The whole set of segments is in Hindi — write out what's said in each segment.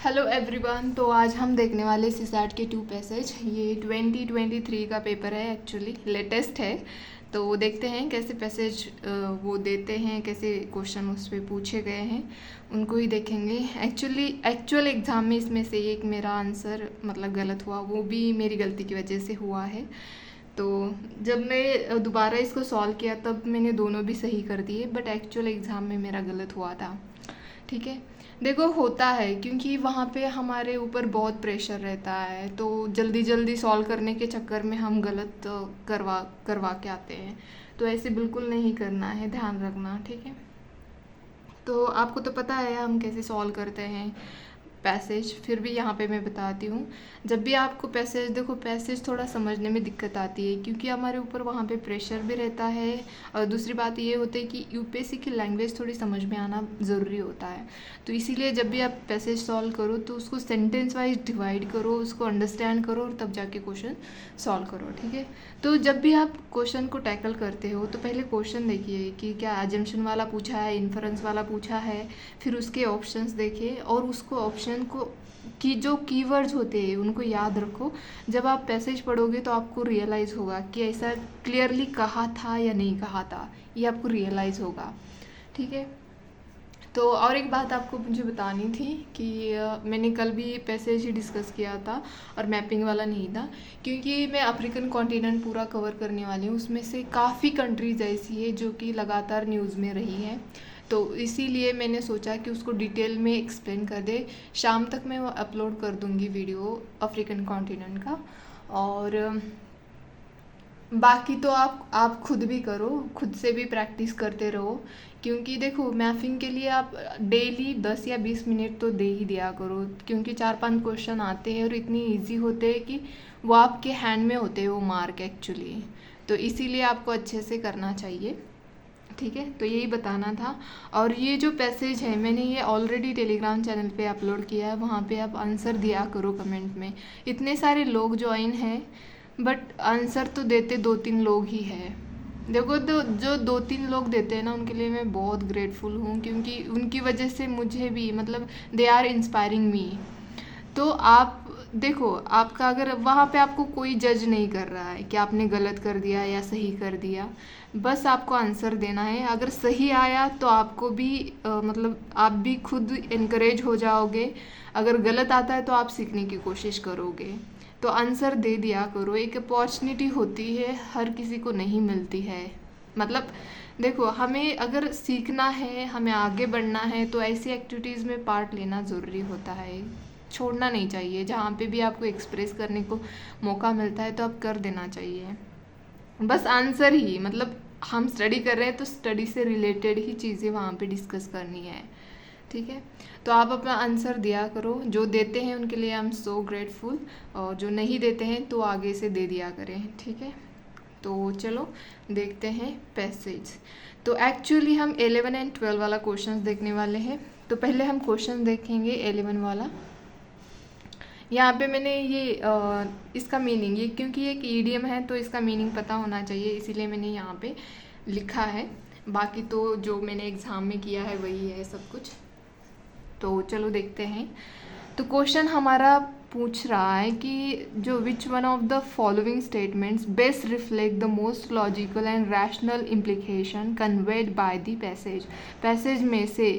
Hello everyone. तो आज हम देखने वाले सीसैट के 2 पैसेज। ये 2023 का पेपर है, एक्चुअली लेटेस्ट है। तो देखते हैं कैसे पैसेज वो देते हैं, कैसे क्वेश्चन उस पर पूछे गए हैं, उनको ही देखेंगे। एक्चुअल एग्ज़ाम में इसमें से एक मेरा आंसर मतलब गलत हुआ, वो भी मेरी गलती की वजह से हुआ है। तो जब मैं दोबारा इसको सॉल्व किया तब मैंने दोनों भी सही कर दिए, बट एक्चुअल एग्ज़ाम में मेरा गलत हुआ था। ठीक है, देखो होता है क्योंकि वहाँ पे हमारे ऊपर बहुत प्रेशर रहता है, तो जल्दी जल्दी सॉल्व करने के चक्कर में हम गलत करवा करवा के आते हैं। तो ऐसे बिल्कुल नहीं करना है, ध्यान रखना। ठीक है, तो आपको तो पता है हम कैसे सॉल्व करते हैं पैसेज, फिर भी यहाँ पे मैं बताती हूँ। जब भी आपको पैसेज देखो, पैसेज थोड़ा समझने में दिक्कत आती है क्योंकि हमारे ऊपर वहाँ पे प्रेशर भी रहता है, और दूसरी बात ये होती है कि यूपीएससी की लैंग्वेज थोड़ी समझ में आना ज़रूरी होता है। तो इसीलिए जब भी आप पैसेज सॉल्व करो तो उसको सेंटेंस वाइज डिवाइड करो, उसको अंडरस्टैंड करो और तब जाके क्वेश्चन सॉल्व करो। ठीक है, तो जब भी आप क्वेश्चन को टैकल करते हो तो पहले क्वेश्चन देखिए कि क्या एजम्पशन वाला पूछा है, इन्फरेंस वाला पूछा है, फिर उसके ऑप्शंस देखिए और उसको ऑप्शन को की जो कीवर्ड्स होते हैं उनको याद रखो। जब आप पैसेज पढ़ोगे तो आपको रियलाइज़ होगा कि ऐसा क्लियरली कहा था या नहीं कहा था, ये आपको रियलाइज़ होगा। ठीक है, तो और एक बात आपको मुझे बतानी थी कि मैंने कल भी पैसेज ही डिस्कस किया था और मैपिंग वाला नहीं था, क्योंकि मैं अफ्रीकन कॉन्टिनेंट पूरा कवर करने वाली हूँ। उसमें से काफ़ी कंट्रीज़ ऐसी है जो कि लगातार न्यूज़ में रही है, तो इसीलिए मैंने सोचा कि उसको डिटेल में एक्सप्लेन कर दे। शाम तक मैं वो अपलोड कर दूँगी वीडियो अफ्रीकन कॉन्टिनेंट का। और बाकी तो आप खुद भी करो, खुद से भी प्रैक्टिस करते रहो, क्योंकि देखो मैपिंग के लिए आप डेली 10 या 20 मिनट तो दे ही दिया करो, क्योंकि 4-5 क्वेश्चन आते हैं और इतनी इजी होते हैं कि वो आपके हैंड में होते हैं वो मार्क एक्चुअली। तो इसीलिए आपको अच्छे से करना चाहिए। ठीक है, तो यही बताना था। और ये जो पैसेज है मैंने ये ऑलरेडी टेलीग्राम चैनल पे अपलोड किया है, वहाँ पे आप आंसर दिया करो कमेंट में। इतने सारे लोग ज्वाइन हैं बट आंसर तो देते 2-3 लोग ही हैं। देखो, तो जो 2-3 लोग देते हैं ना उनके लिए मैं बहुत ग्रेटफुल हूँ, क्योंकि उनकी वजह से मुझे भी मतलब दे आर इंस्पायरिंग मी। तो आप देखो, आपका अगर वहाँ पे आपको कोई जज नहीं कर रहा है कि आपने गलत कर दिया या सही कर दिया, बस आपको आंसर देना है। अगर सही आया तो आपको भी मतलब आप भी खुद इनकरेज हो जाओगे, अगर गलत आता है तो आप सीखने की कोशिश करोगे। तो आंसर दे दिया करो, एक अपॉर्चुनिटी होती है, हर किसी को नहीं मिलती है। मतलब देखो, हमें अगर सीखना है, हमें आगे बढ़ना है तो ऐसी एक्टिविटीज़ में पार्ट लेना ज़रूरी होता है, छोड़ना नहीं चाहिए। जहाँ पे भी आपको एक्सप्रेस करने को मौका मिलता है तो आप कर देना चाहिए। बस आंसर ही मतलब हम स्टडी कर रहे हैं तो स्टडी से रिलेटेड ही चीज़ें वहाँ पे डिस्कस करनी है। ठीक है, तो आप अपना आंसर दिया करो। जो देते हैं उनके लिए आई एम सो ग्रेटफुल, और जो नहीं देते हैं तो आगे से दे दिया करें। ठीक है, तो चलो देखते हैं पैसेज। तो एक्चुअली हम 11 एंड 12 वाला क्वेश्चन देखने वाले हैं। तो पहले हम क्वेश्चन देखेंगे 11 वाला। यहाँ पे मैंने ये इसका मीनिंग, ये क्योंकि एक ईडियम है तो इसका मीनिंग पता होना चाहिए, इसीलिए मैंने यहाँ पे लिखा है। बाकी तो जो मैंने एग्ज़ाम में किया है वही है सब कुछ। तो चलो देखते हैं। तो क्वेश्चन हमारा पूछ रहा है कि जो which one of the following statements best reflect the most logical and rational implication conveyed by the passage. Passage में से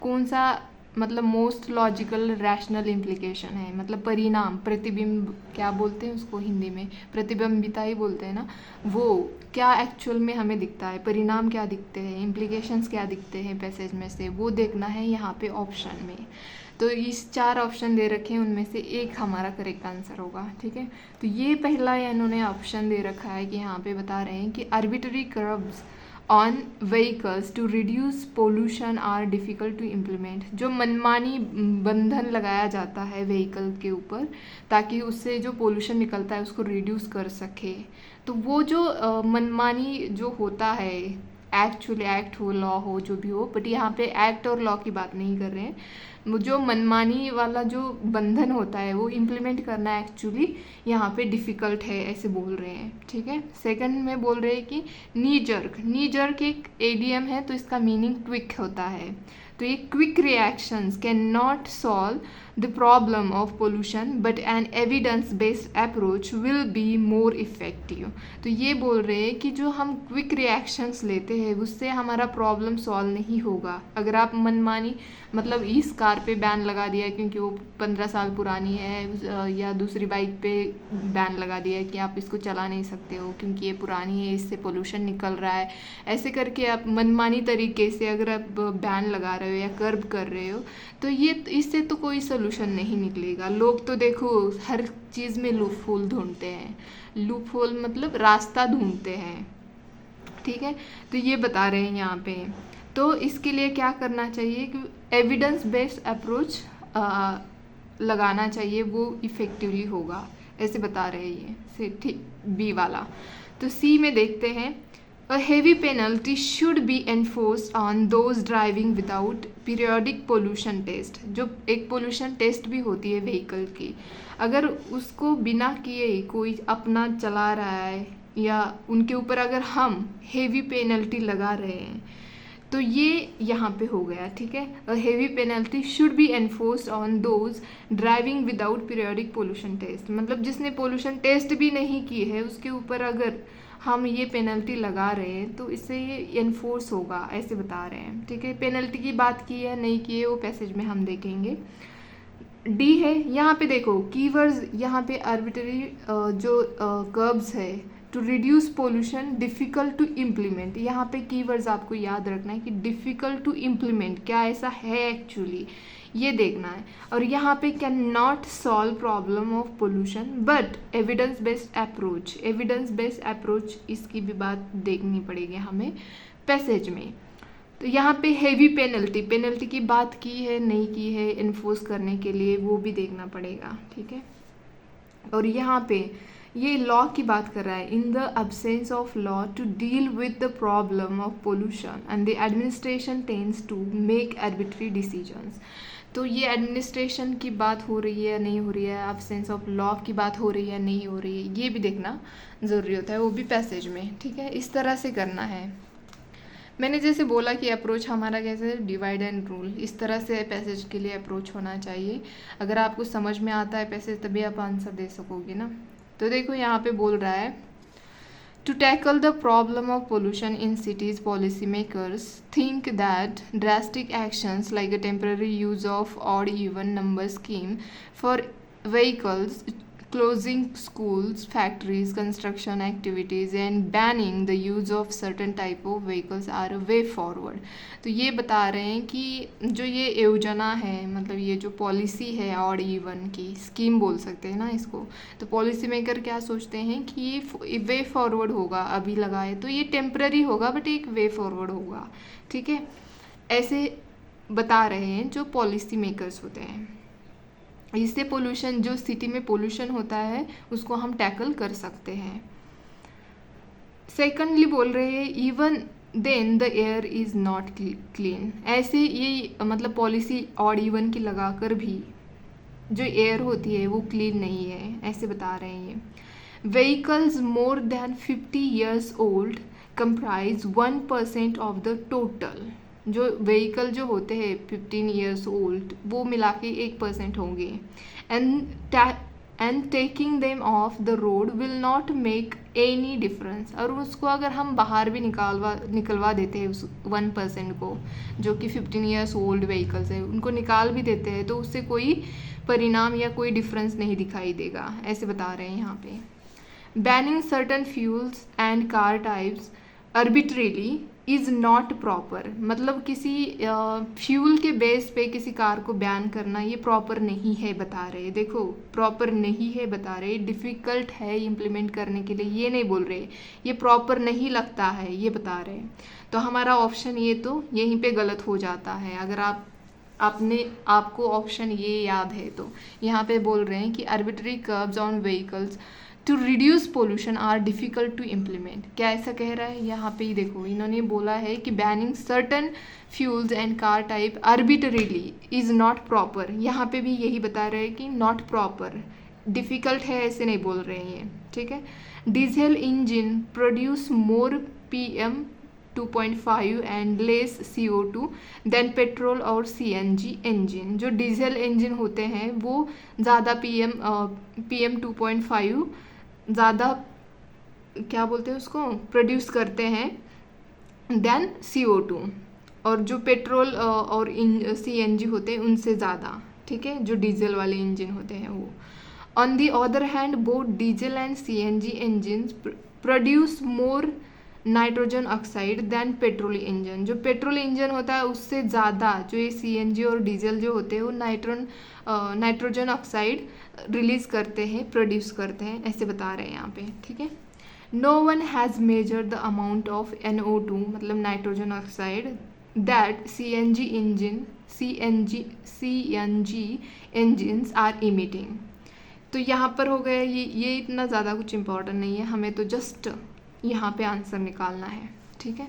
कौन सा मतलब मोस्ट लॉजिकल रैशनल इम्प्लीकेशन है, मतलब परिणाम, प्रतिबिंब क्या बोलते हैं उसको हिंदी में, प्रतिबिंबिता ही बोलते हैं ना, वो क्या एक्चुअल में हमें दिखता है, परिणाम क्या दिखते हैं, इम्प्लीकेशंस क्या दिखते हैं पैसेज में से, वो देखना है यहाँ पे ऑप्शन में। तो इस 4 ऑप्शन दे रखे हैं, उनमें से एक हमारा करेक्ट आंसर होगा। ठीक है, तो ये पहला इन्होंने ऑप्शन दे रखा है कि यहाँ पे बता रहे हैं कि arbitrary curves on vehicles to reduce pollution are difficult to implement. जो मनमानी बंधन लगाया जाता है व्हीकल के ऊपर ताकि उससे जो पोल्यूशन निकलता है उसको रिड्यूस कर सके, तो वो जो मनमानी जो होता है, एक्चुअली एक्ट हो, लॉ हो, जो भी हो, बट यहाँ पे एक्ट और लॉ की बात नहीं कर रहे हैं। जो मनमानी वाला जो बंधन होता है वो इम्प्लीमेंट करना एक्चुअली यहाँ पे डिफ़िकल्ट है, ऐसे बोल रहे हैं। ठीक है, सेकंड में बोल रहे हैं कि नी जर्क एक एडियम है तो इसका मीनिंग क्विक होता है। तो ये quick reactions can not solve the problem of pollution but an evidence based approach will be more effective। तो ये बोल रहे हैं कि जो हम क्विक रिएक्शंस लेते हैं उससे हमारा प्रॉब्लम सॉल्व नहीं होगा। अगर आप मनमानी मतलब इस कार पे बैन लगा दिया क्योंकि वो 15 साल पुरानी है, या दूसरी बाइक पे बैन लगा दिया कि आप इसको चला नहीं सकते हो क्योंकि ये पुरानी है, इससे पोल्यूशन निकल रहा है, ऐसे करके आप मनमानी तरीके से अगर आप बैन लगा रहे हो या कर्ब कर रहे हो तो ये इससे तो कोई सोल्यूशन नहीं निकलेगा। लोग तो देखो हर चीज़ में लूप होल ढूंढते हैं, लूप होल मतलब रास्ता ढूंढते हैं, ठीक है। तो ये बता रहे हैं यहाँ पे। तो इसके लिए क्या करना चाहिए कि एविडेंस बेस्ड अप्रोच लगाना चाहिए, वो इफ़ेक्टिवली होगा, ऐसे बता रहे हैं ये ठीक बी वाला। तो सी में देखते हैं, A heavy penalty should be enforced on those driving without periodic pollution test। जो एक पोल्यूशन टेस्ट भी होती है व्हीकल की, अगर उसको बिना किए कोई अपना चला रहा है या उनके ऊपर अगर हम हेवी पेनल्टी लगा रहे हैं तो ये यहाँ पे हो गया, ठीक है। A heavy penalty should be enforced on those driving without periodic pollution test, मतलब जिसने पोल्यूशन टेस्ट भी नहीं की है उसके ऊपर अगर हम ये पेनल्टी लगा रहे हैं तो इससे ये इन्फोर्स होगा, ऐसे बता रहे हैं, ठीक है। पेनल्टी की बात की है नहीं की है वो पैसेज में हम देखेंगे। डी है, यहाँ पे देखो कीवर्ड्स, यहाँ पे आर्बिट्ररी जो कर्ब्स है, to reduce pollution, difficult to implement. यहाँ पे कीवर्ड्स आपको याद रखना है कि डिफ़िकल्ट टू इम्प्लीमेंट क्या ऐसा है एक्चुअली, ये देखना है। और यहाँ पे can not solve problem of pollution but evidence based approach, evidence based approach इसकी भी बात देखनी पड़ेगी हमें पैसेज में। तो यहाँ पे हेवी पेनल्टी, पेनल्टी की बात की है नहीं की है इन्फोर्स करने के लिए, वो भी देखना पड़ेगा, ठीक है। और यहाँ पे ये लॉ की बात कर रहा है, in the absence of law to deal with the problem of pollution and the administration tends to make arbitrary decisions. तो ये एडमिनिस्ट्रेशन की बात हो रही है या नहीं हो रही है, अब्सेंस ऑफ लॉ की बात हो रही है या नहीं हो रही है, ये भी देखना ज़रूरी होता है, वो भी पैसेज में, ठीक है। इस तरह से करना है। मैंने जैसे बोला कि अप्रोच हमारा कैसे डिवाइड एंड रूल, इस तरह से पैसेज के लिए अप्रोच होना चाहिए। अगर आपको समझ में आता है पैसेज तभी आप आंसर दे सकोगे ना। तो देखो यहाँ पे बोल रहा है, To tackle the problem of pollution in cities, policymakers think that drastic actions like a temporary use of odd-even number scheme for vehicles, closing schools, factories, construction activities and banning the use of certain type of vehicles are a way forward। तो ये बता रहे हैं कि जो ये योजना है, मतलब ये जो पॉलिसी है ऑड इवन की, स्कीम बोल सकते हैं ना इसको, तो पॉलिसी मेकर क्या सोचते हैं कि ये वे फॉरवर्ड होगा, अभी लगाए तो ये टेम्पररी होगा बट एक वे फॉरवर्ड होगा, ठीक है। ऐसे बता रहे हैं जो पॉलिसी मेकर्स होते हैं। इससे पोल्यूशन, जो सिटी में पोल्यूशन होता है उसको हम टैकल कर सकते हैं। सेकंडली बोल रहे हैं, even then the air is not clean. ऐसे ये मतलब पॉलिसी ऑड इवन की लगाकर भी जो एयर होती है वो क्लीन नहीं है, ऐसे बता रहे हैं ये। Vehicles more than 50 years old comprise 1% of the total. जो व्हीकल जो होते हैं 15 years ओल्ड वो मिला के 1% होंगे। And taking them of the road will not make any difference. और उसको अगर हम बाहर भी निकलवा देते हैं उस 1% को, जो कि 15 years ओल्ड व्हीकल्स है, उनको निकाल भी देते हैं तो उससे कोई परिणाम या कोई डिफरेंस नहीं दिखाई देगा, ऐसे बता रहे हैं यहाँ पे। Banning certain fuels and car types arbitrarily is not proper. मतलब किसी फ्यूल के बेस पे किसी कार को बैन करना ये प्रॉपर नहीं है बता रहे। देखो प्रॉपर नहीं है बता रहे, डिफ़िकल्ट है इम्प्लीमेंट करने के लिए ये नहीं बोल रहे, ये प्रॉपर नहीं लगता है ये बता रहे। तो हमारा ऑप्शन ये तो यहीं पे गलत हो जाता है। अगर आपको ऑप्शन ये याद है तो यहाँ पे बोल रहे हैं कि arbitrary curbs on vehicles to reduce pollution are difficult to implement. क्या ऐसा कह रहा है? यहाँ पे ही देखो इन्होंने बोला है कि banning certain fuels and car type arbitrarily is not proper. यहाँ पे भी यही बता रहे हैं कि नॉट प्रॉपर, डिफ़िकल्ट है ऐसे नहीं बोल रहे हैं ये, ठीक है। Diesel engine produce more PM 2.5 and less CO2 then petrol और CNG इंजन। जो डीजल इंजन होते हैं वो ज़्यादा PM 2.5 ज़्यादा क्या बोलते हैं उसको प्रोड्यूस करते हैं देन CO2, और जो पेट्रोल और CNG होते हैं उनसे ज़्यादा, ठीक है, जो डीजल वाले इंजन होते हैं वो। On the other hand both diesel and CNG engine produce more nitrogen oxide then petrol engine. जो पेट्रोल इंजन होता है उससे ज़्यादा जो ये CNG और डीजल जो होते हैं वो नाइट्रोजन ऑक्साइड रिलीज़ करते हैं, प्रोड्यूस करते हैं, ऐसे बता रहे हैं यहाँ पे, ठीक है। No one has measured the amount of NO2 मतलब nitrogen oxide that CNG engines are emitting. तो यहाँ पर हो गया ये इतना ज़्यादा कुछ इम्पोर्टेंट नहीं है, हमें तो जस्ट यहाँ पे आंसर निकालना है, ठीक है।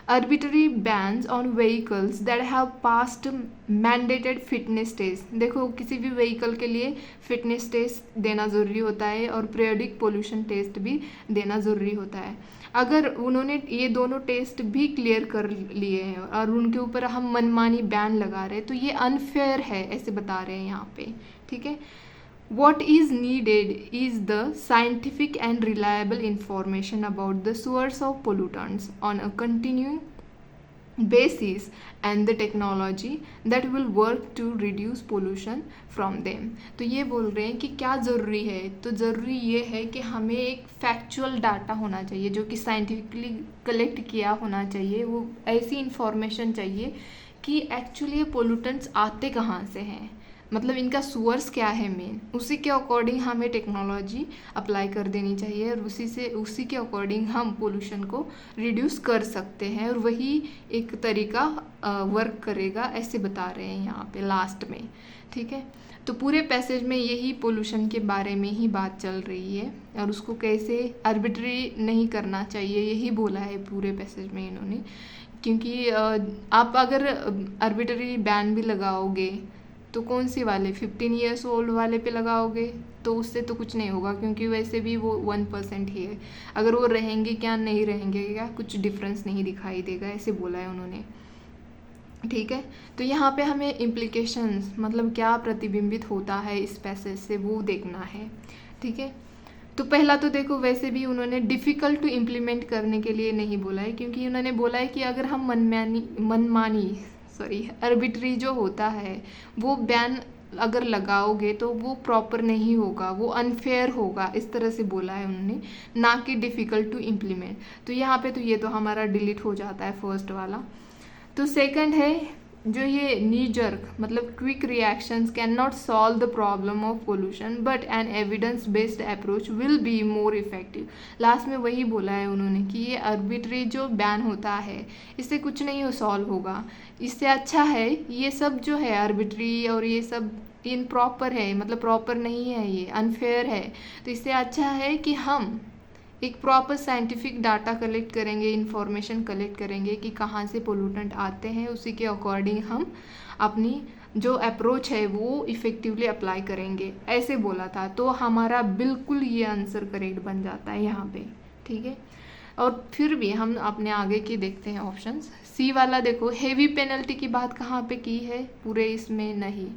Arbitrary bans on vehicles that have passed mandated fitness test. देखो किसी भी व्हीकल के लिए फिटनेस टेस्ट देना ज़रूरी होता है और पीरियोडिक पोल्यूशन टेस्ट भी देना ज़रूरी होता है। अगर उन्होंने ये दोनों टेस्ट भी क्लियर कर लिए हैं और उनके ऊपर हम मनमानी बैन लगा रहे हैं तो ये अनफेयर है, ऐसे बता रहे हैं यहाँ पे, ठीक है। What is needed is the scientific and reliable information about the source of pollutants on a continuing basis and the technology that will work to reduce pollution from them। तो ये बोल रहे हैं कि क्या ज़रूरी है, तो ज़रूरी ये है कि हमें एक फैक्चुअल डाटा होना चाहिए जो कि साइंटिफिकली कलेक्ट किया होना चाहिए। वो ऐसी इंफॉर्मेशन चाहिए कि एक्चुअली ये पोल्यूटेंट्स आते कहाँ से हैं, मतलब इनका सोर्स क्या है मेन, उसी के अकॉर्डिंग हमें टेक्नोलॉजी अप्लाई कर देनी चाहिए और उसी के अकॉर्डिंग हम पोल्यूशन को रिड्यूस कर सकते हैं और वही एक तरीका वर्क करेगा, ऐसे बता रहे हैं यहाँ पे लास्ट में, ठीक है। तो पूरे पैसेज में यही पोल्यूशन के बारे में ही बात चल रही है और उसको कैसे आर्बिट्री नहीं करना चाहिए यही बोला है पूरे पैसेज में इन्होंने। क्योंकि आप अगर आर्बिट्री बैन भी लगाओगे तो कौन सी वाले 15 ईयर्स ओल्ड वाले पे लगाओगे तो उससे तो कुछ नहीं होगा, क्योंकि वैसे भी वो 1% ही है। अगर वो रहेंगे क्या नहीं रहेंगे क्या कुछ डिफरेंस नहीं दिखाई देगा, ऐसे बोला है उन्होंने, ठीक है। तो यहाँ पे हमें इम्प्लीकेशंस मतलब क्या प्रतिबिंबित होता है इस पैसेज से वो देखना है, ठीक है। तो पहला तो देखो वैसे भी उन्होंने डिफ़िकल्ट टू इम्प्लीमेंट करने के लिए नहीं बोला है, क्योंकि उन्होंने बोला है कि अगर हम आर्बिट्री जो होता है वो बैन अगर लगाओगे तो वो प्रॉपर नहीं होगा, वो अनफेयर होगा, इस तरह से बोला है उन्होंने, ना कि डिफ़िकल्ट टू इम्प्लीमेंट। तो यहाँ पे तो ये तो हमारा डिलीट हो जाता है फर्स्ट वाला। तो सेकंड है जो ये नी जर्क मतलब quick reactions can not solve the problem of pollution but an evidence based approach will be more effective. Last में वही बोला है उन्होंने कि ये आर्बिट्री जो बैन होता है इससे कुछ नहीं सॉल्व होगा, इससे अच्छा है ये सब जो है आर्बिट्री और ये सब इनप्रॉपर है, मतलब प्रॉपर नहीं है, ये अनफेयर है। तो इससे अच्छा है कि हम एक प्रॉपर साइंटिफिक डाटा कलेक्ट करेंगे, इंफॉर्मेशन कलेक्ट करेंगे कि कहाँ से पोल्यूटेंट आते हैं, उसी के अकॉर्डिंग हम अपनी जो अप्रोच है वो इफ़ेक्टिवली अप्लाई करेंगे, ऐसे बोला था। तो हमारा बिल्कुल ये आंसर करेक्ट बन जाता है यहाँ पे, ठीक है। और फिर भी हम अपने आगे की देखते हैं ऑप्शंस। सी वाला देखो हेवी पेनल्टी की बात कहाँ पे की है, पूरे इसमें नहीं,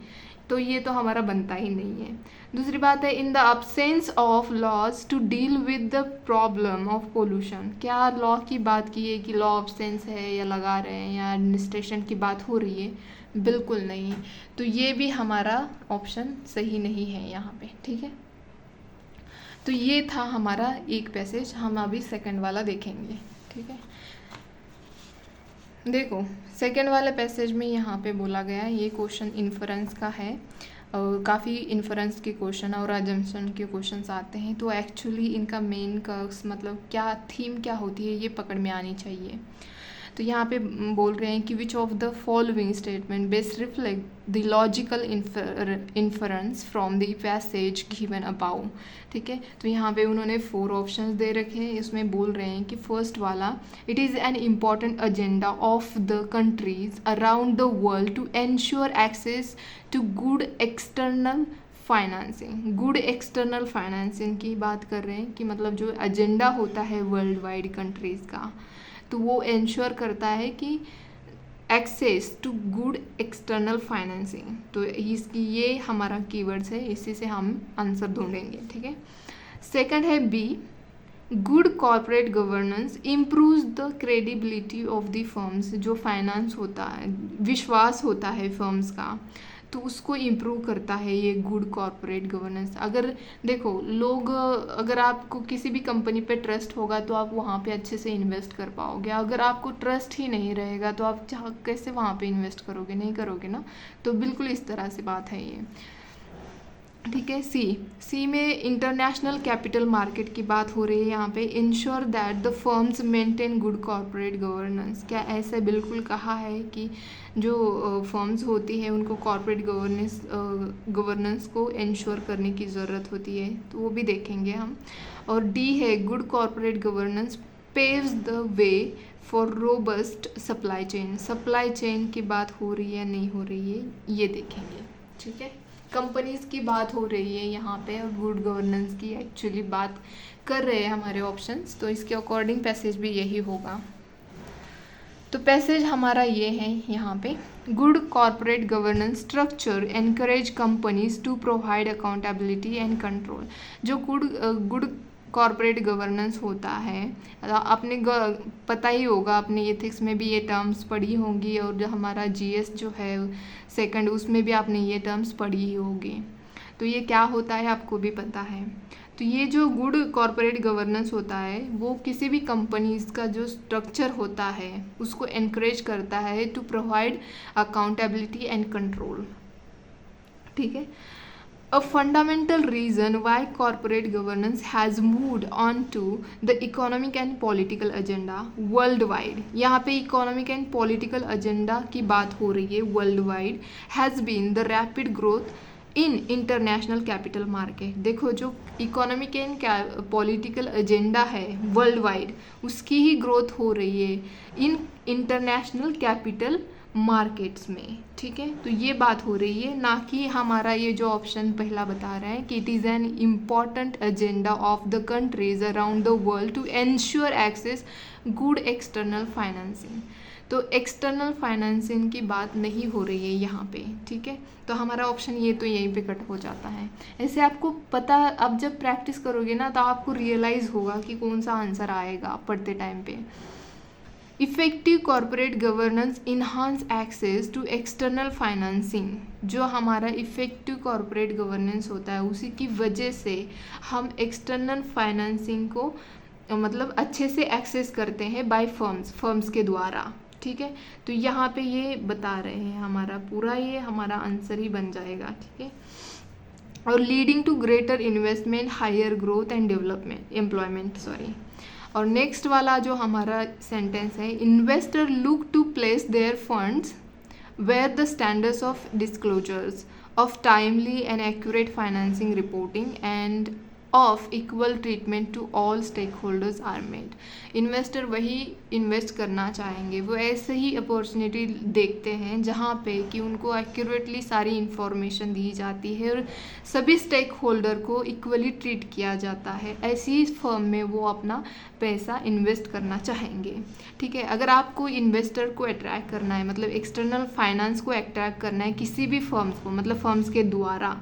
तो ये तो हमारा बनता ही नहीं है। दूसरी बात है in the absence of laws to deal with the problem of pollution. क्या लॉ की बात की है कि लॉ अब्सेंस है या लगा रहे हैं या एडमिनिस्ट्रेशन की बात हो रही है, बिल्कुल नहीं। तो ये भी हमारा ऑप्शन सही नहीं है यहाँ पे, ठीक है। तो ये था हमारा एक पैसेज, हम अभी सेकंड वाला देखेंगे, ठीक है। देखो सेकंड वाले पैसेज में यहाँ पे बोला गया है, ये क्वेश्चन इन्फरेंस का है और काफ़ी इन्फरेंस के क्वेश्चन और अजम्पशन के क्वेश्चंस आते हैं। तो एक्चुअली इनका मेन का मतलब क्या थीम क्या होती है ये पकड़ में आनी चाहिए। तो यहाँ पे बोल रहे हैं कि which of the following statement best reflect the logical inference from the passage given about, ठीक है। तो यहाँ पे उन्होंने 4 ऑप्शंस दे रखे हैं, इसमें बोल रहे हैं कि फर्स्ट वाला it is an important agenda of the countries around the world to ensure access to good external financing. Good external financing की बात कर रहे हैं कि मतलब जो एजेंडा होता है वर्ल्ड वाइड कंट्रीज़ का, तो वो इंश्योर करता है कि access to good external financing. तो इसकी ये हमारा कीवर्ड्स है, इसी से हम आंसर ढूंढेंगे, ठीक है। सेकंड है B, good corporate governance improves the credibility of the firms. जो फाइनेंस होता है, विश्वास होता है फर्म्स का, तो उसको इम्प्रूव करता है ये गुड कॉर्पोरेट गवर्नेंस। अगर देखो लोग, अगर आपको किसी भी कंपनी पे ट्रस्ट होगा तो आप वहाँ पे अच्छे से इन्वेस्ट कर पाओगे। अगर आपको ट्रस्ट ही नहीं रहेगा तो आप कैसे वहाँ पे इन्वेस्ट करोगे, नहीं करोगे ना। तो बिल्कुल इस तरह से बात है ये, ठीक है। सी में इंटरनेशनल कैपिटल मार्केट की बात हो रही है यहाँ पे। Ensure that the firms maintain good corporate governance. क्या ऐसे बिल्कुल कहा है कि जो फर्म्स होती है उनको कॉर्पोरेट गवर्नेंस को इंश्योर करने की ज़रूरत होती है, तो वो भी देखेंगे हम। और डी है, good corporate governance paves the way for robust supply chain. Supply chain की बात हो रही है नहीं हो रही है, ये देखेंगे, ठीक है। कंपनीज की बात हो रही है यहाँ पे और गुड गवर्नेंस की एक्चुअली बात कर रहे हैं हमारे ऑप्शंस, तो इसके अकॉर्डिंग पैसेज भी यही होगा। तो पैसेज हमारा ये है यहाँ पे, good corporate governance structure encourage companies to provide accountability and control. जो गुड कॉर्पोरेट गवर्नेंस होता है, आपने पता ही होगा, आपने एथिक्स में भी ये टर्म्स पढ़ी होंगी, और जो हमारा जीएस जो है सेकंड, उसमें भी आपने ये टर्म्स पढ़ी ही होगी। तो ये क्या होता है आपको भी पता है। तो ये जो गुड कॉर्पोरेट गवर्नेंस होता है वो किसी भी कंपनीज का जो स्ट्रक्चर होता है उसको एनकरेज करता है to provide accountability and control, ठीक है। A fundamental reason why corporate governance has moved on to the economic and political agenda worldwide, यहाँ पे economic and political agenda की बात हो रही है worldwide, has been the rapid growth in international capital market। देखो जो इकोनॉमिक एंड पॉलिटिकल एजेंडा है वर्ल्ड वाइड, उसकी ही ग्रोथ हो रही है इन इंटरनेशनल कैपिटल मार्केट्स में, ठीक है। तो ये बात हो रही है, ना कि हमारा ये जो ऑप्शन पहला बता रहा है कि it is an important agenda of the countries around the world to ensure access good external financing. तो एक्सटर्नल फाइनेंसिंग की बात नहीं हो रही है यहाँ पे, ठीक है। तो हमारा ऑप्शन ये तो यहीं पे कट हो जाता है। ऐसे आपको पता, अब जब प्रैक्टिस करोगे ना तो आपको रियलाइज़ होगा कि कौन सा आंसर आएगा पढ़ते टाइम पे। Effective corporate governance enhance access to external financing. जो हमारा इफेक्टिव कॉर्पोरेट गवर्नेंस होता है उसी की वजह से हम एक्सटर्नल फाइनेंसिंग को मतलब अच्छे से एक्सेस करते हैं बाय फर्म्स के द्वारा, ठीक है। तो यहाँ पे ये बता रहे हैं, हमारा पूरा ये हमारा आंसर ही बन जाएगा, ठीक है। और leading to greater investment, higher growth and development, employment, sorry. और नेक्स्ट वाला जो हमारा सेंटेंस है, investor look to place their funds where the standards of disclosures of timely and accurate financing reporting and of equal treatment to all stakeholders are made. Investor वही इन्वेस्ट करना चाहेंगे, वो ऐसे ही अपॉर्चुनिटी देखते हैं जहाँ पे कि उनको एक्यूरेटली सारी इन्फॉर्मेशन दी जाती है और सभी स्टेक होल्डर को इक्वली ट्रीट किया जाता है। ऐसी फर्म में वो अपना पैसा इन्वेस्ट करना चाहेंगे, ठीक है। अगर आपको इन्वेस्टर को अट्रैक्ट करना है, मतलब एक्सटर्नल फाइनेंस को अट्रैक्ट करना है किसी भी फर्म्स को, मतलब फर्म्स के द्वारा,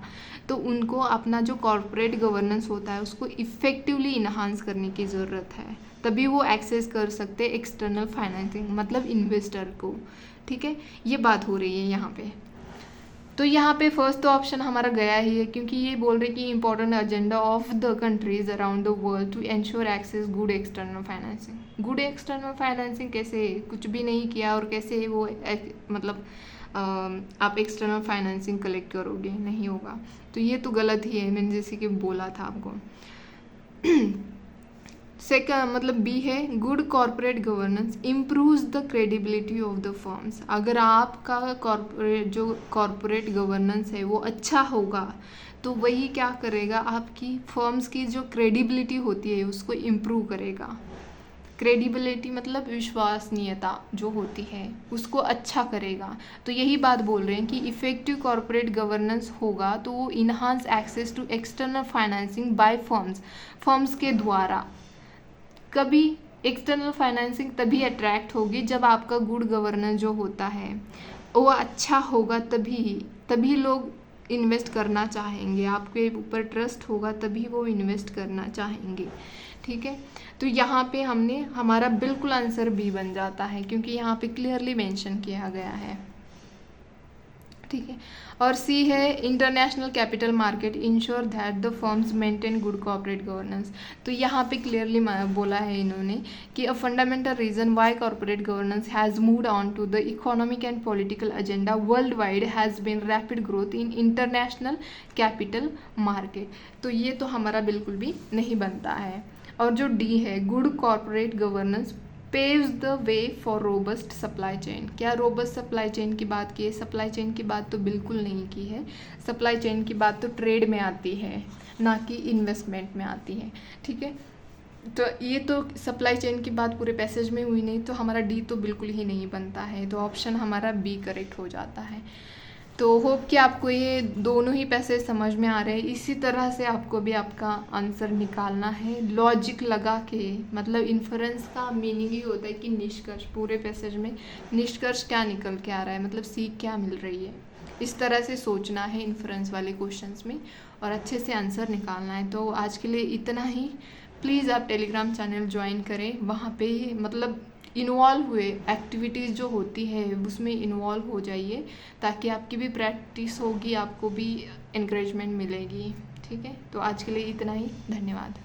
तो उनको अपना जो कॉर्पोरेट गवर्नेंस होता है उसको इफ़ेक्टिवली इन्हांस करने की ज़रूरत है, तभी वो एक्सेस कर सकते हैं एक्सटर्नल फाइनेंसिंग, मतलब इन्वेस्टर को, ठीक है। ये बात हो रही है यहाँ पे। तो यहाँ पे फर्स्ट तो ऑप्शन हमारा गया ही है, क्योंकि ये बोल रहे कि important agenda of the countries around the world to ensure access good external financing. Good external financing कैसे, कुछ भी नहीं किया और कैसे वो मतलब आप एक्सटर्नल फाइनेंसिंग कलेक्ट करोगे, नहीं होगा। तो ये तो गलत ही है, मैंने जैसे कि बोला था आपको। सेकंड मतलब बी है, good corporate governance improves the credibility of the firms. अगर आपका कॉर्पोरेट गवर्नेंस है वो अच्छा होगा तो वही क्या करेगा, आपकी फर्म्स की जो क्रेडिबिलिटी होती है उसको इम्प्रूव करेगा। क्रेडिबिलिटी मतलब विश्वसनीयता जो होती है उसको अच्छा करेगा। तो यही बात बोल रहे हैं कि इफ़ेक्टिव कॉर्पोरेट गवर्नेंस होगा तो वो enhance access to external financing by firms के द्वारा। कभी एक्सटर्नल फाइनेंसिंग तभी अट्रैक्ट होगी जब आपका गुड गवर्नेंस जो होता है वो अच्छा होगा, तभी लोग इन्वेस्ट करना चाहेंगे, आपके ऊपर ट्रस्ट होगा तभी वो इन्वेस्ट करना चाहेंगे। ठीक है, तो यहाँ पे हमने हमारा बिल्कुल आंसर बी बन जाता है, क्योंकि यहाँ पे क्लियरली मेंशन किया गया है। ठीक है, और सी है international capital market ensure that the firms maintain good corporate governance. तो यहाँ पे क्लियरली बोला है इन्होंने कि a fundamental reason why corporate governance has moved on to the economic and political agenda worldwide has been rapid growth in international capital market. तो ये तो हमारा बिल्कुल भी नहीं बनता है। और जो डी है good corporate governance paves the way for robust supply chain. क्या रोबस्ट सप्लाई चेन की बात की है? सप्लाई चेन की बात तो बिल्कुल नहीं की है। सप्लाई चेन की बात तो ट्रेड में आती है, ना कि इन्वेस्टमेंट में आती है। ठीक है, तो ये तो सप्लाई चेन की बात पूरे पैसेज में हुई नहीं, तो हमारा डी तो बिल्कुल ही नहीं बनता है। तो ऑप्शन हमारा बी करेक्ट हो जाता है। तो होप कि आपको ये दोनों ही पैसेज समझ में आ रहे हैं। इसी तरह से आपको भी आपका आंसर निकालना है लॉजिक लगा के। मतलब इन्फरेंस का मीनिंग ही होता है कि निष्कर्ष, पूरे पैसेज में निष्कर्ष क्या निकल के आ रहा है, मतलब सीख क्या मिल रही है। इस तरह से सोचना है इन्फरेंस वाले क्वेश्चंस में और अच्छे से आंसर निकालना है। तो आज के लिए इतना ही। प्लीज़ आप टेलीग्राम चैनल ज्वाइन करें, वहाँ पे मतलब इन्वॉल्व हुए एक्टिविटीज़ जो होती है उसमें इन्वॉल्व हो जाइए, ताकि आपकी भी प्रैक्टिस होगी, आपको भी एनकरेजमेंट मिलेगी। ठीक है, तो आज के लिए इतना ही। धन्यवाद।